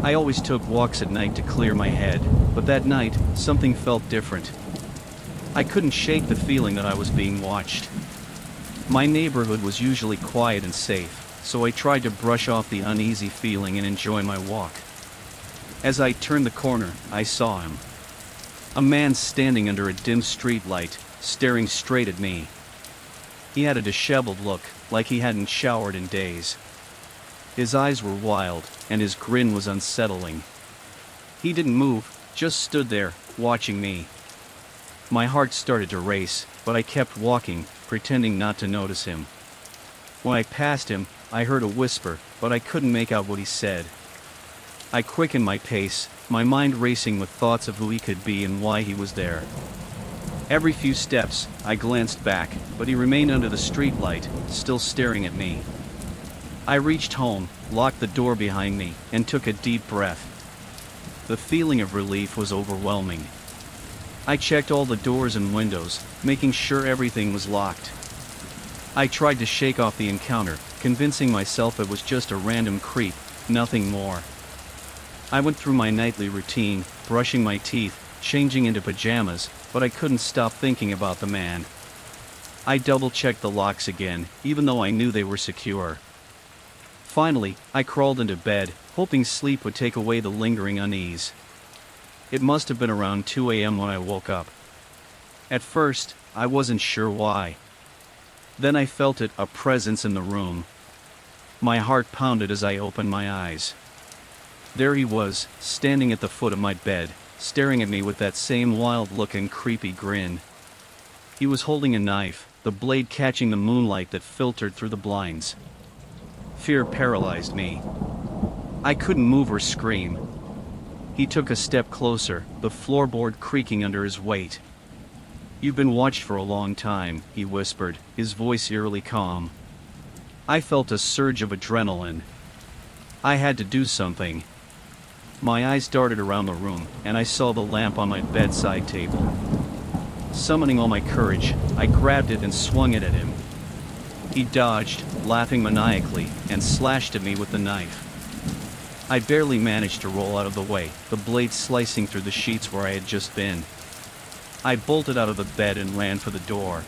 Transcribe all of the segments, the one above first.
I always took walks at night to clear my head, but that night, something felt different. I couldn't shake the feeling that I was being watched. My neighborhood was usually quiet and safe, so I tried to brush off the uneasy feeling and enjoy my walk. As I turned the corner, I saw him. A man standing under a dim street light, staring straight at me. He had a disheveled look, like he hadn't showered in days. His eyes were wild, and his grin was unsettling. He didn't move, just stood there, watching me. My heart started to race, but I kept walking, pretending not to notice him. When I passed him, I heard a whisper, but I couldn't make out what he said. I quickened my pace, my mind racing with thoughts of who he could be and why he was there. Every few steps, I glanced back, but he remained under the street light, still staring at me. I reached home, locked the door behind me, and took a deep breath. The feeling of relief was overwhelming. I checked all the doors and windows, making sure everything was locked. I tried to shake off the encounter, convincing myself it was just a random creep, nothing more. I went through my nightly routine, brushing my teeth, changing into pajamas, but I couldn't stop thinking about the man. I double-checked the locks again, even though I knew they were secure. Finally, I crawled into bed, hoping sleep would take away the lingering unease. It must have been around 2 a.m. when I woke up. At first, I wasn't sure why. Then I felt it, a presence in the room. My heart pounded as I opened my eyes. There he was, standing at the foot of my bed, staring at me with that same wild look and creepy grin. He was holding a knife, the blade catching the moonlight that filtered through the blinds. Fear paralyzed me. I couldn't move or scream. He took a step closer, the floorboard creaking under his weight. "You've been watched for a long time," he whispered, his voice eerily calm. I felt a surge of adrenaline. I had to do something. My eyes darted around the room, and I saw the lamp on my bedside table. Summoning all my courage, I grabbed it and swung it at him. He dodged, laughing maniacally, and slashed at me with the knife. I barely managed to roll out of the way, the blade slicing through the sheets where I had just been. I bolted out of the bed and ran for the door.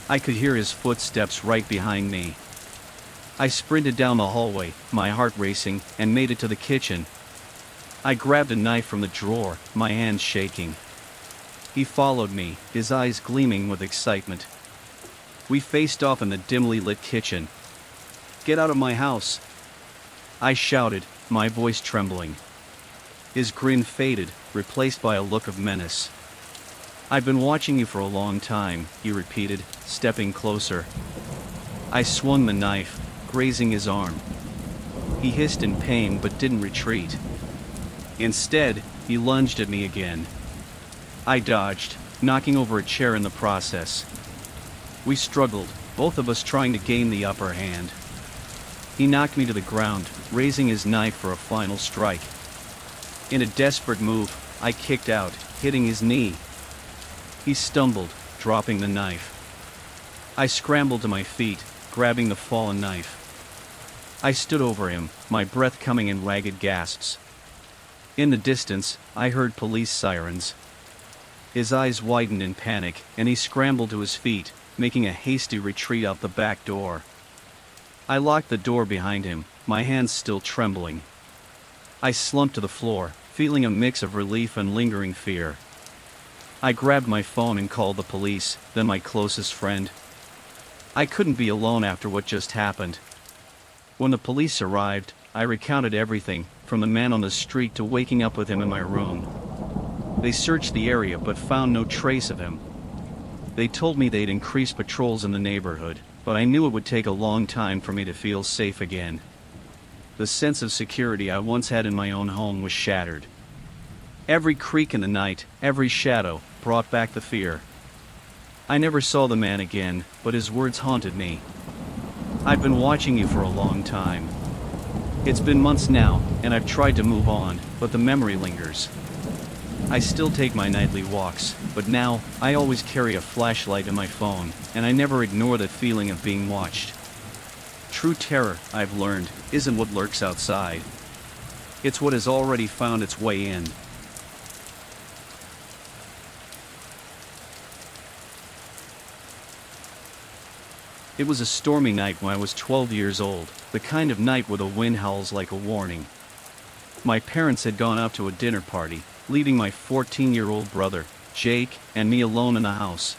I could hear his footsteps right behind me. I sprinted down the hallway, my heart racing, and made it to the kitchen. I grabbed a knife from the drawer, my hands shaking. He followed me, his eyes gleaming with excitement. We faced off in the dimly lit kitchen. "Get out of my house!" I shouted, my voice trembling. His grin faded, replaced by a look of menace. "I've been watching you for a long time," he repeated, stepping closer. I swung the knife, grazing his arm. He hissed in pain but didn't retreat. Instead, he lunged at me again. I dodged, knocking over a chair in the process. We struggled, both of us trying to gain the upper hand. He knocked me to the ground, raising his knife for a final strike. In a desperate move, I kicked out, hitting his knee. He stumbled, dropping the knife. I scrambled to my feet, grabbing the fallen knife. I stood over him, my breath coming in ragged gasps. In the distance, I heard police sirens. His eyes widened in panic, and he scrambled to his feet, making a hasty retreat out the back door. I locked the door behind him, my hands still trembling. I slumped to the floor, feeling a mix of relief and lingering fear. I grabbed my phone and called the police, then my closest friend. I couldn't be alone after what just happened. When the police arrived, I recounted everything, from the man on the street to waking up with him in my room. They searched the area but found no trace of him. They told me they'd increased patrols in the neighborhood, but I knew it would take a long time for me to feel safe again. The sense of security I once had in my own home was shattered. Every creak in the night, every shadow, brought back the fear. I never saw the man again, but his words haunted me. "I've been watching you for a long time. It's been months now, and I've tried to move on, but the memory lingers. I still take my nightly walks, but now, I always carry a flashlight in my phone, and I never ignore that feeling of being watched. True terror, I've learned, isn't what lurks outside. It's what has already found its way in. It was a stormy night when I was 12 years old, the kind of night where the wind howls like a warning. My parents had gone out to a dinner party, leaving my 14-year-old brother, Jake, and me alone in the house.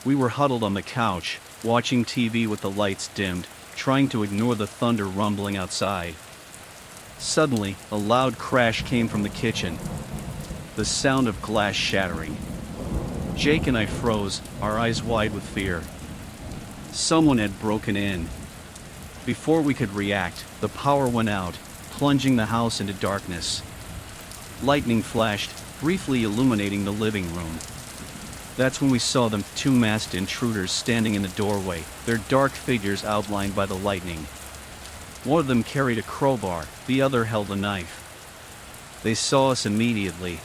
We were huddled on the couch, watching TV with the lights dimmed, trying to ignore the thunder rumbling outside. Suddenly, a loud crash came from the kitchen. The sound of glass shattering. Jake and I froze, our eyes wide with fear. Someone had broken in. Before we could react, the power went out, plunging the house into darkness. Lightning flashed, briefly illuminating the living room. That's when we saw the two masked intruders standing in the doorway, their dark figures outlined by the lightning. One of them carried a crowbar, the other held a knife. They saw us immediately.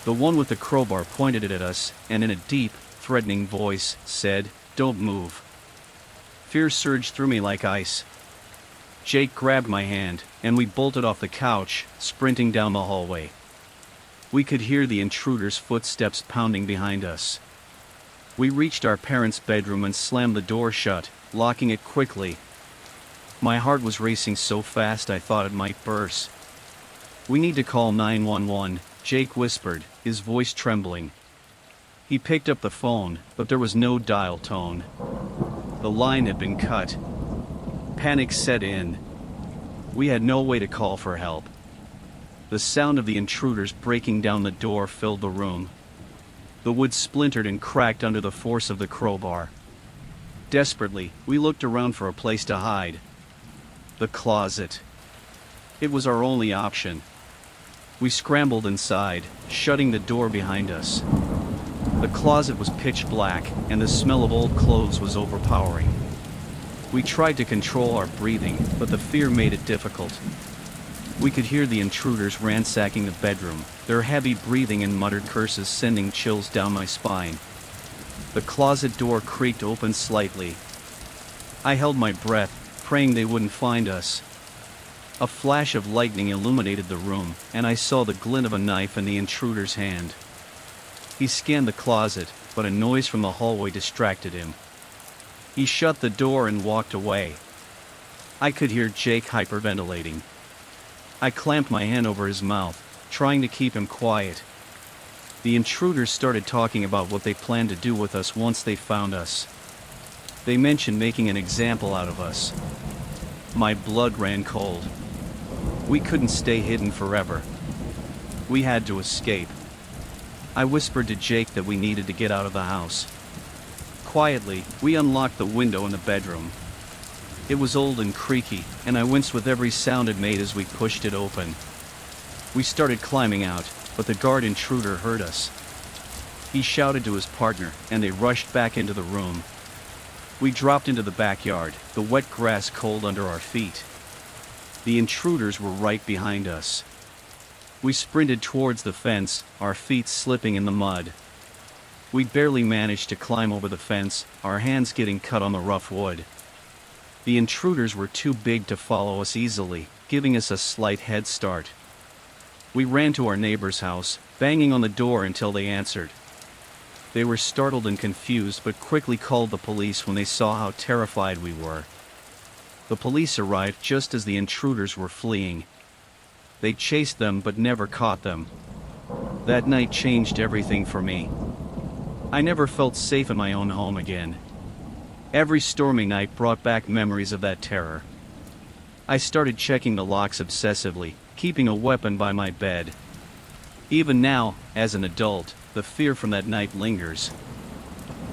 The one with the crowbar pointed it at us, and in a deep, threatening voice, said, "Don't move." Fear surged through me like ice. Jake grabbed my hand, and we bolted off the couch, sprinting down the hallway. We could hear the intruder's footsteps pounding behind us. We reached our parents' bedroom and slammed the door shut, locking it quickly. My heart was racing so fast I thought it might burst. "We need to call 911, Jake whispered, his voice trembling. He picked up the phone, but there was no dial tone. The line had been cut. Panic set in. We had no way to call for help. The sound of the intruders breaking down the door filled the room. The wood splintered and cracked under the force of the crowbar. Desperately, we looked around for a place to hide. The closet. It was our only option. We scrambled inside, shutting the door behind us. The closet was pitch black, and the smell of old clothes was overpowering. We tried to control our breathing, but the fear made it difficult. We could hear the intruders ransacking the bedroom, their heavy breathing and muttered curses sending chills down my spine. The closet door creaked open slightly. I held my breath, praying they wouldn't find us. A flash of lightning illuminated the room, and I saw the glint of a knife in the intruder's hand. He scanned the closet, but a noise from the hallway distracted him. He shut the door and walked away. I could hear Jake hyperventilating. I clamped my hand over his mouth, trying to keep him quiet. The intruders started talking about what they planned to do with us once they found us. They mentioned making an example out of us. My blood ran cold. We couldn't stay hidden forever. We had to escape. I whispered to Jake that we needed to get out of the house. Quietly, we unlocked the window in the bedroom. It was old and creaky, and I winced with every sound it made as we pushed it open. We started climbing out, but the guard intruder heard us. He shouted to his partner, and they rushed back into the room. We dropped into the backyard, the wet grass cold under our feet. The intruders were right behind us. We sprinted towards the fence, our feet slipping in the mud. We barely managed to climb over the fence, our hands getting cut on the rough wood. The intruders were too big to follow us easily, giving us a slight head start. We ran to our neighbor's house, banging on the door until they answered. They were startled and confused but quickly called the police when they saw how terrified we were. The police arrived just as the intruders were fleeing. They chased them but never caught them. That night changed everything for me. I never felt safe in my own home again. Every stormy night brought back memories of that terror. I started checking the locks obsessively, keeping a weapon by my bed. Even now, as an adult, the fear from that night lingers.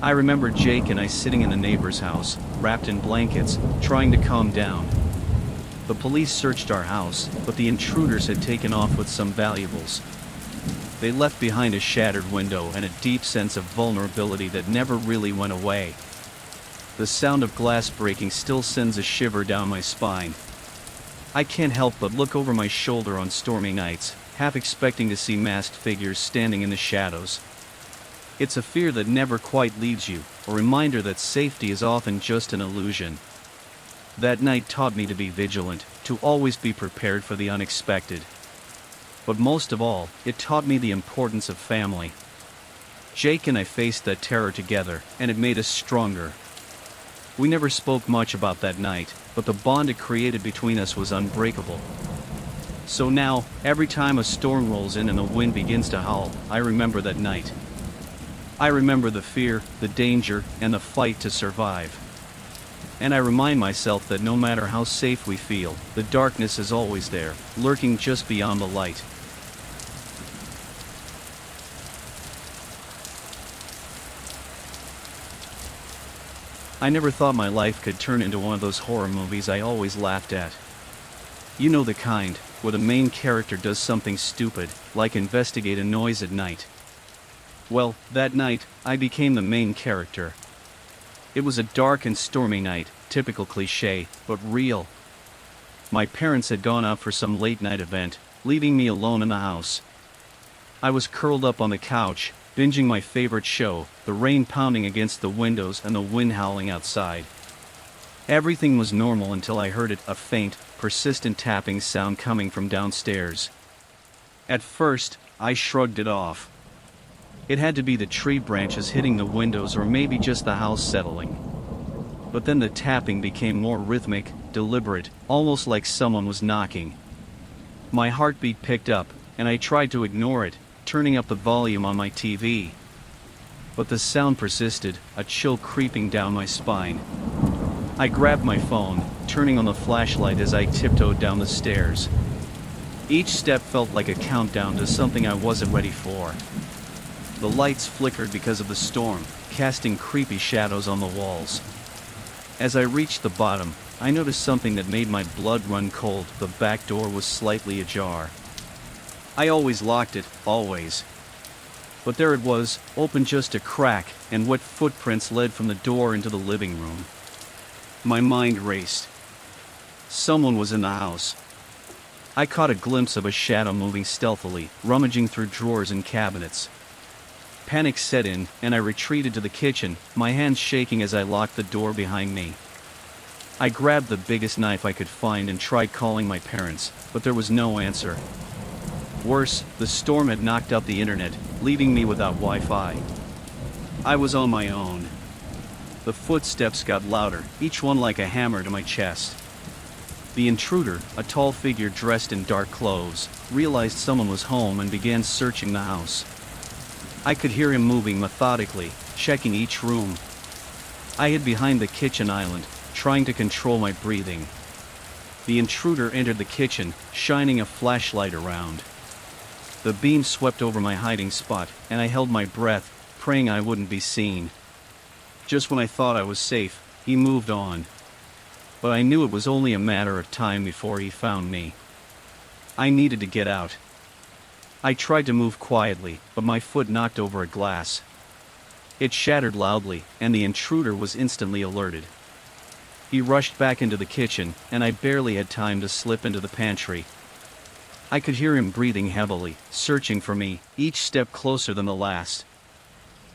I remember Jake and I sitting in the neighbor's house, wrapped in blankets, trying to calm down. The police searched our house, but the intruders had taken off with some valuables. They left behind a shattered window and a deep sense of vulnerability that never really went away. The sound of glass breaking still sends a shiver down my spine. I can't help but look over my shoulder on stormy nights, half expecting to see masked figures standing in the shadows. It's a fear that never quite leaves you, a reminder that safety is often just an illusion. That night taught me to be vigilant, to always be prepared for the unexpected. But most of all, it taught me the importance of family. Jake and I faced that terror together, and it made us stronger. We never spoke much about that night, but the bond it created between us was unbreakable. So now, every time a storm rolls in and the wind begins to howl, I remember that night. I remember the fear, the danger, and the fight to survive. And I remind myself that no matter how safe we feel, the darkness is always there, lurking just beyond the light. I never thought my life could turn into one of those horror movies I always laughed at. You know the kind, where the main character does something stupid, like investigate a noise at night. Well, that night, I became the main character. It was a dark and stormy night, typical cliché, but real. My parents had gone out for some late-night event, leaving me alone in the house. I was curled up on the couch, binging my favorite show, the rain pounding against the windows and the wind howling outside. Everything was normal until I heard a faint, persistent tapping sound coming from downstairs. At first, I shrugged it off. It had to be the tree branches hitting the windows or maybe just the house settling. But then the tapping became more rhythmic, deliberate, almost like someone was knocking. My heartbeat picked up, and I tried to ignore it, turning up the volume on my TV. But the sound persisted, a chill creeping down my spine. I grabbed my phone, turning on the flashlight as I tiptoed down the stairs. Each step felt like a countdown to something I wasn't ready for. The lights flickered because of the storm, casting creepy shadows on the walls. As I reached the bottom, I noticed something that made my blood run cold. The back door was slightly ajar. I always locked it, always. But there it was, open just a crack, and wet footprints led from the door into the living room. My mind raced. Someone was in the house. I caught a glimpse of a shadow moving stealthily, rummaging through drawers and cabinets. Panic set in, and I retreated to the kitchen, my hands shaking as I locked the door behind me. I grabbed the biggest knife I could find and tried calling my parents, but there was no answer. Worse, the storm had knocked out the internet, leaving me without Wi-Fi. I was on my own. The footsteps got louder, each one like a hammer to my chest. The intruder, a tall figure dressed in dark clothes, realized someone was home and began searching the house. I could hear him moving methodically, checking each room. I hid behind the kitchen island, trying to control my breathing. The intruder entered the kitchen, shining a flashlight around. The beam swept over my hiding spot, and I held my breath, praying I wouldn't be seen. Just when I thought I was safe, he moved on. But I knew it was only a matter of time before he found me. I needed to get out. I tried to move quietly, but my foot knocked over a glass. It shattered loudly, and the intruder was instantly alerted. He rushed back into the kitchen, and I barely had time to slip into the pantry. I could hear him breathing heavily, searching for me, each step closer than the last.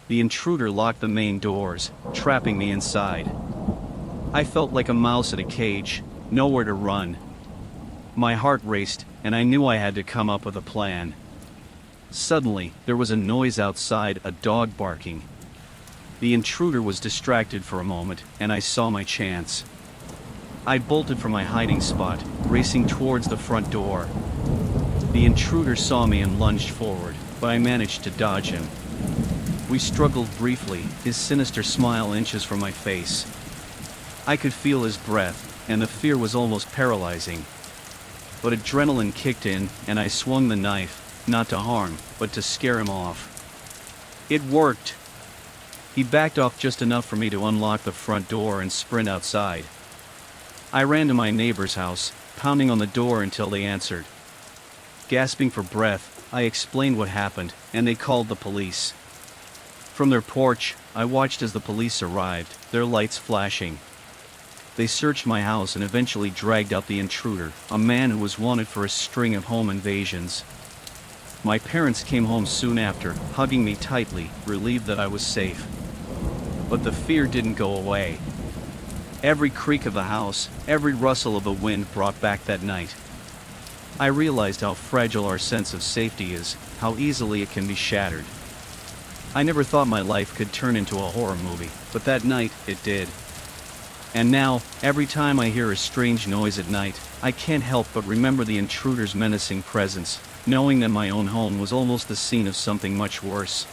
The intruder locked the main doors, trapping me inside. I felt like a mouse in a cage, nowhere to run. My heart raced, and I knew I had to come up with a plan. Suddenly, there was a noise outside, a dog barking. The intruder was distracted for a moment, and I saw my chance. I bolted from my hiding spot, racing towards the front door. The intruder saw me and lunged forward, but I managed to dodge him. We struggled briefly, his sinister smile inches from my face. I could feel his breath, and the fear was almost paralyzing. But adrenaline kicked in, and I swung the knife, not to harm, but to scare him off. It worked. He backed off just enough for me to unlock the front door and sprint outside. I ran to my neighbor's house, pounding on the door until they answered. Gasping for breath, I explained what happened, and they called the police. From their porch, I watched as the police arrived, their lights flashing. They searched my house and eventually dragged out the intruder, a man who was wanted for a string of home invasions. My parents came home soon after, hugging me tightly, relieved that I was safe. But the fear didn't go away. Every creak of the house, every rustle of the wind brought back that night. I realized how fragile our sense of safety is, how easily it can be shattered. I never thought my life could turn into a horror movie, but that night, it did. And now, every time I hear a strange noise at night, I can't help but remember the intruder's menacing presence, knowing that my own home was almost the scene of something much worse.